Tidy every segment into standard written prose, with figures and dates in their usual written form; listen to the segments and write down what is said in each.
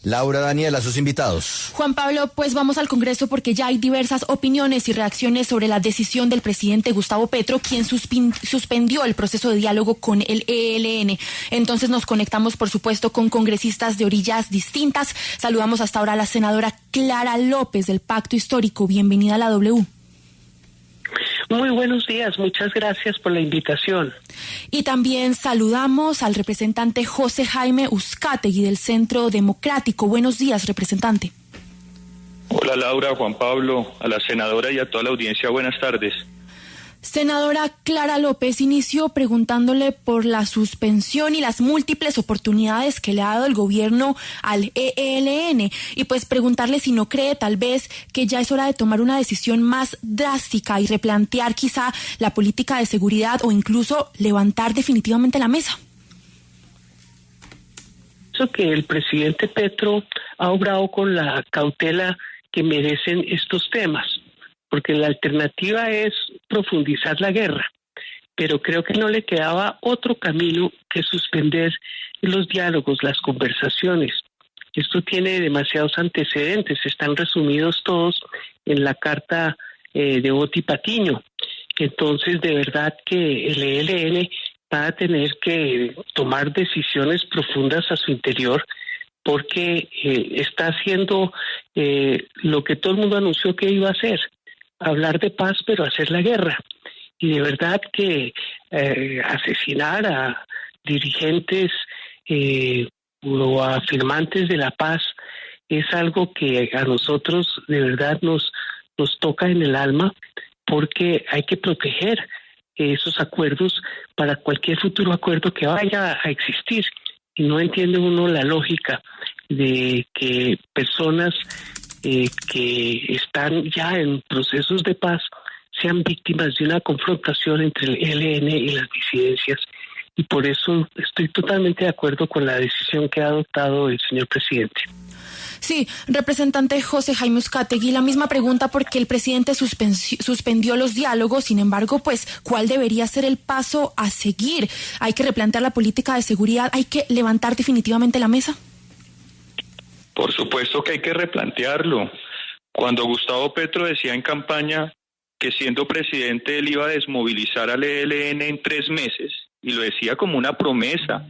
Laura, Daniela, sus invitados. Juan Pablo, pues vamos al Congreso porque ya hay diversas opiniones y reacciones sobre la decisión del presidente Gustavo Petro, quien suspendió el proceso de diálogo con el ELN. Entonces nos conectamos, por supuesto, con congresistas de orillas distintas. Saludamos hasta ahora a la senadora Clara López del Pacto Histórico. Bienvenida a la W. Muy buenos días, muchas gracias por la invitación. Y también saludamos al representante José Jaime Uzcategui del Centro Democrático. Buenos días, representante. Hola Laura, Juan Pablo, a la senadora y a toda la audiencia, buenas tardes. Senadora Clara López, inició preguntándole por la suspensión y las múltiples oportunidades que le ha dado el gobierno al ELN y pues preguntarle si no cree tal vez que ya es hora de tomar una decisión más drástica y replantear quizá la política de seguridad o incluso levantar definitivamente la mesa. Eso que el presidente Petro ha obrado con la cautela que merecen estos temas, porque la alternativa es profundizar la guerra, pero creo que no le quedaba otro camino que suspender los diálogos, las conversaciones. Esto tiene demasiados antecedentes, están resumidos todos en la carta de Boti Patiño. Entonces, de verdad que el ELN va a tener que tomar decisiones profundas a su interior, porque está haciendo lo que todo el mundo anunció que iba a hacer: hablar de paz, pero hacer la guerra. Y de verdad que asesinar a dirigentes o a firmantes de la paz es algo que a nosotros de verdad nos toca en el alma, porque hay que proteger esos acuerdos para cualquier futuro acuerdo que vaya a existir. Y no entiende uno la lógica de que personas que están ya en procesos de paz sean víctimas de una confrontación entre el ELN y las disidencias. Y por eso estoy totalmente de acuerdo con la decisión que ha adoptado el señor presidente. Sí, representante José Jaime Uzcategui, la misma pregunta porque el presidente suspendió los diálogos. Sin embargo, pues, ¿cuál debería ser el paso a seguir? ¿Hay que replantear la política de seguridad? ¿Hay que levantar definitivamente la mesa? Por supuesto que hay que replantearlo. Cuando Gustavo Petro decía en campaña que siendo presidente él iba a desmovilizar al ELN en 3 meses, y lo decía como una promesa,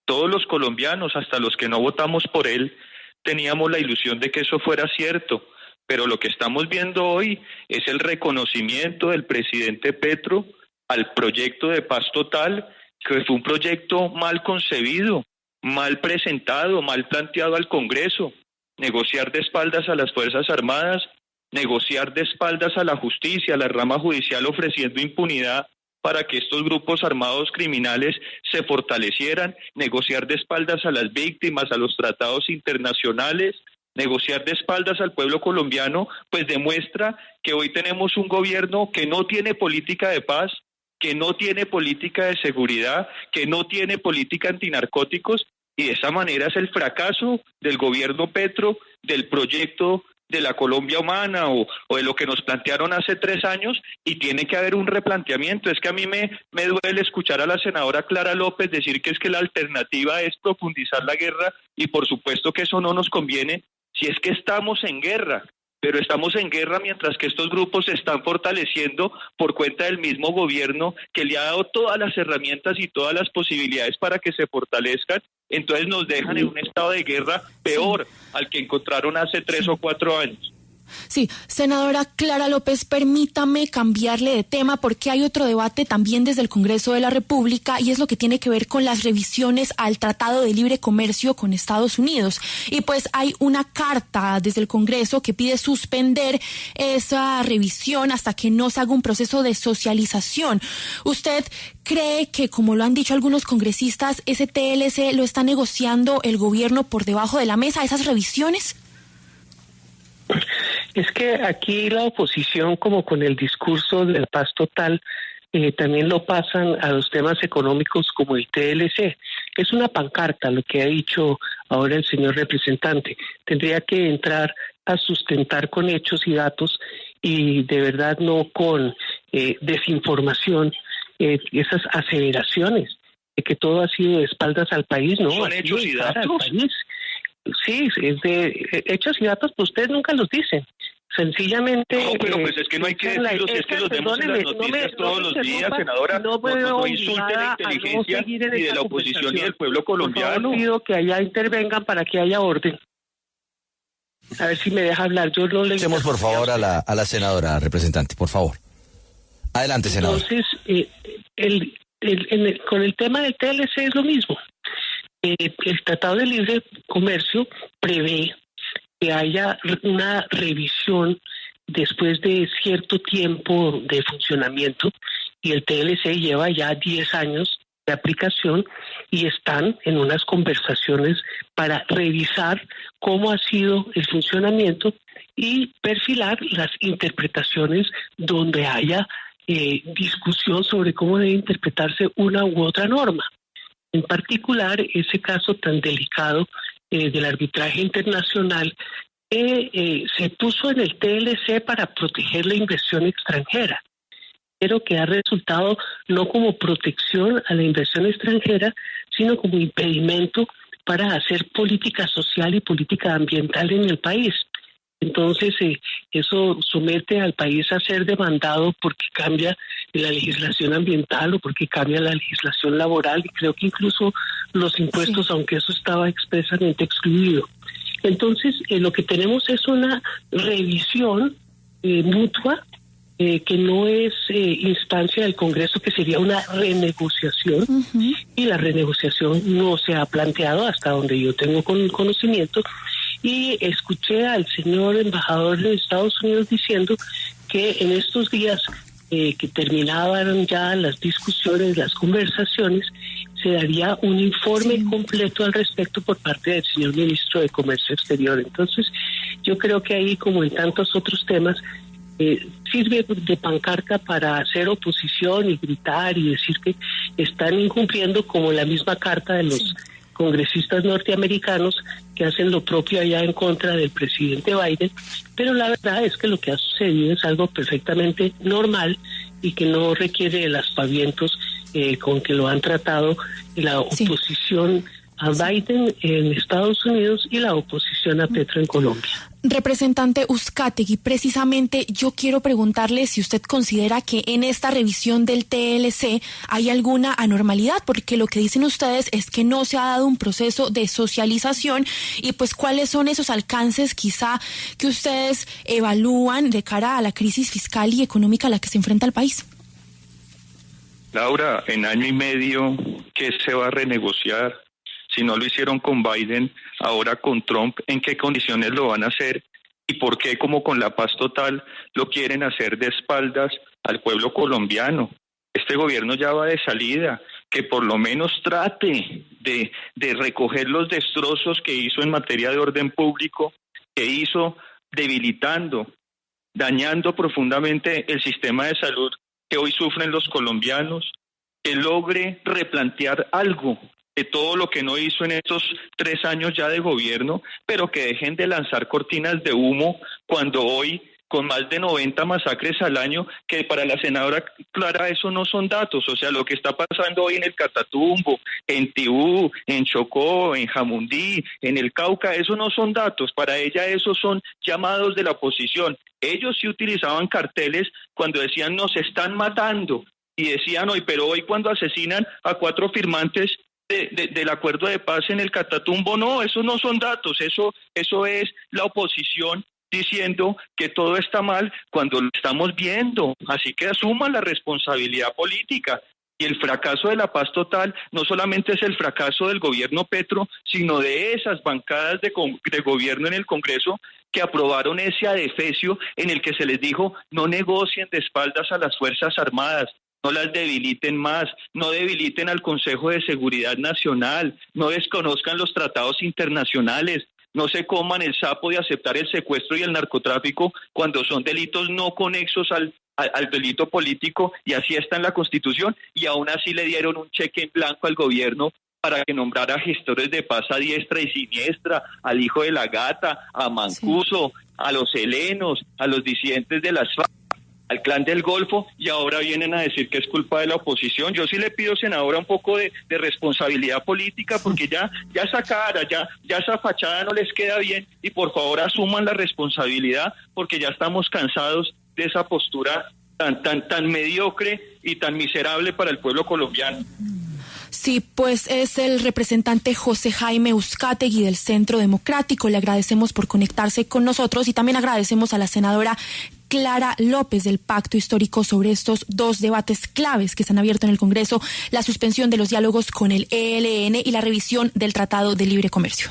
todos los colombianos, hasta los que no votamos por él, teníamos la ilusión de que eso fuera cierto, pero lo que estamos viendo hoy es el reconocimiento del presidente Petro al proyecto de paz total, que fue un proyecto mal concebido, mal presentado, mal planteado al Congreso. Negociar de espaldas a las Fuerzas Armadas, negociar de espaldas a la justicia, a la rama judicial, ofreciendo impunidad para que estos grupos armados criminales se fortalecieran, negociar de espaldas a las víctimas, a los tratados internacionales, negociar de espaldas al pueblo colombiano, pues demuestra que hoy tenemos un gobierno que no tiene política de paz, que no tiene política de seguridad, que no tiene política antinarcóticos, y de esa manera es el fracaso del gobierno Petro, del proyecto de la Colombia humana o de lo que nos plantearon hace 3 años, y tiene que haber un replanteamiento. Es que a mí me duele escuchar a la senadora Clara López decir que es que la alternativa es profundizar la guerra, y por supuesto que eso no nos conviene si es que estamos en guerra, pero estamos en guerra mientras que estos grupos se están fortaleciendo por cuenta del mismo gobierno que le ha dado todas las herramientas y todas las posibilidades para que se fortalezcan. Entonces nos dejan en un estado de guerra peor al que encontraron hace 3 o 4 años. Sí, senadora Clara López, permítame cambiarle de tema porque hay otro debate también desde el Congreso de la República y es lo que tiene que ver con las revisiones al Tratado de Libre Comercio con Estados Unidos. Y pues hay una carta desde el Congreso que pide suspender esa revisión hasta que no se haga un proceso de socialización. ¿Usted cree que, como lo han dicho algunos congresistas, ese TLC lo está negociando el gobierno por debajo de la mesa, esas revisiones? Es que aquí la oposición, como con el discurso de la paz total, también lo pasan a los temas económicos como el TLC. Es una pancarta lo que ha dicho ahora el señor representante. Tendría que entrar a sustentar con hechos y datos y de verdad no con desinformación, esas aseveraciones de que todo ha sido de espaldas al país, ¿no? Son hechos y datos. Sí, es de hechos y datos, pues ustedes nunca los dicen. Sencillamente... No, pero pues es que no hay que decirlo, si es que los vemos en las noticias todos los días, senadora. No insulte la inteligencia ni de la oposición ni del pueblo colombiano. Por favor, pido que allá intervengan para que haya orden. A ver si me deja hablar. Yo no le... Escuchemos, por favor, a la senadora representante, por favor. Adelante, senador. Entonces, con el tema del TLC es lo mismo. El Tratado de Libre Comercio prevé que haya una revisión después de cierto tiempo de funcionamiento, y el TLC lleva ya 10 años de aplicación y están en unas conversaciones para revisar cómo ha sido el funcionamiento y perfilar las interpretaciones donde haya discusión sobre cómo debe interpretarse una u otra norma. En particular, ese caso tan delicado del arbitraje internacional se puso en el TLC para proteger la inversión extranjera, pero que ha resultado no como protección a la inversión extranjera, sino como impedimento para hacer política social y política ambiental en el país. Entonces, eso somete al país a ser demandado porque cambia la legislación ambiental o porque cambia la legislación laboral, y creo que incluso los impuestos, sí, aunque eso estaba expresamente excluido. Entonces, lo que tenemos es una revisión mutua, que no es instancia del Congreso, que sería una renegociación, y la renegociación no se ha planteado hasta donde yo tengo conocimiento. Y escuché al señor embajador de Estados Unidos diciendo que en estos días que terminaban ya las discusiones, las conversaciones, se daría un informe completo al respecto por parte del señor ministro de Comercio Exterior. Entonces, yo creo que ahí, como en tantos otros temas, sirve de pancarta para hacer oposición y gritar y decir que están incumpliendo, como la misma carta de los congresistas norteamericanos que hacen lo propio allá en contra del presidente Biden, pero la verdad es que lo que ha sucedido es algo perfectamente normal y que no requiere de los aspavientos con que lo han tratado la oposición a Biden en Estados Unidos y la oposición a Petro en Colombia. Representante Uzcategui, precisamente yo quiero preguntarle si usted considera que en esta revisión del TLC hay alguna anormalidad, porque lo que dicen ustedes es que no se ha dado un proceso de socialización, y pues cuáles son esos alcances quizá que ustedes evalúan de cara a la crisis fiscal y económica a la que se enfrenta el país. Laura, en año y medio, ¿qué se va a renegociar? Si no lo hicieron con Biden, ahora con Trump, ¿en qué condiciones lo van a hacer? ¿Y por qué, como con la paz total, lo quieren hacer de espaldas al pueblo colombiano? Este gobierno ya va de salida, que por lo menos trate de recoger los destrozos que hizo en materia de orden público, que hizo debilitando, dañando profundamente el sistema de salud que hoy sufren los colombianos, que logre replantear algo de todo lo que no hizo en estos 3 años ya de gobierno, pero que dejen de lanzar cortinas de humo cuando hoy, con más de 90 masacres al año, que para la senadora Clara eso no son datos. O sea, lo que está pasando hoy en el Catatumbo, en Tibú, en Chocó, en Jamundí, en el Cauca, eso no son datos. Para ella esos son llamados de la oposición. Ellos sí utilizaban carteles cuando decían nos están matando, y decían hoy, pero hoy cuando asesinan a 4 firmantes del acuerdo de paz en el Catatumbo, no, esos no son datos, eso es la oposición diciendo que todo está mal cuando lo estamos viendo. Así que asuman la responsabilidad política. Y el fracaso de la paz total no solamente es el fracaso del gobierno Petro, sino de esas bancadas de gobierno en el Congreso que aprobaron ese adefesio en el que se les dijo no negocien de espaldas a las Fuerzas Armadas, no las debiliten más, no debiliten al Consejo de Seguridad Nacional, no desconozcan los tratados internacionales, no se coman el sapo de aceptar el secuestro y el narcotráfico cuando son delitos no conexos al delito político, y así está en la Constitución, y aún así le dieron un cheque en blanco al gobierno para que nombrara gestores de paz a diestra y siniestra, al hijo de la gata, a Mancuso, a los helenos, a los disidentes de las FARC. al Clan del Golfo, y ahora vienen a decir que es culpa de la oposición. Yo sí le pido, senadora, un poco de responsabilidad política, porque ya esa cara, ya esa fachada no les queda bien, y por favor asuman la responsabilidad, porque ya estamos cansados de esa postura tan mediocre y tan miserable para el pueblo colombiano. Sí, pues es el representante José Jaime Uzcategui del Centro Democrático. Le agradecemos por conectarse con nosotros y también agradecemos a la senadora Clara López del Pacto Histórico sobre estos dos debates claves que se han abierto en el Congreso, la suspensión de los diálogos con el ELN y la revisión del Tratado de Libre Comercio.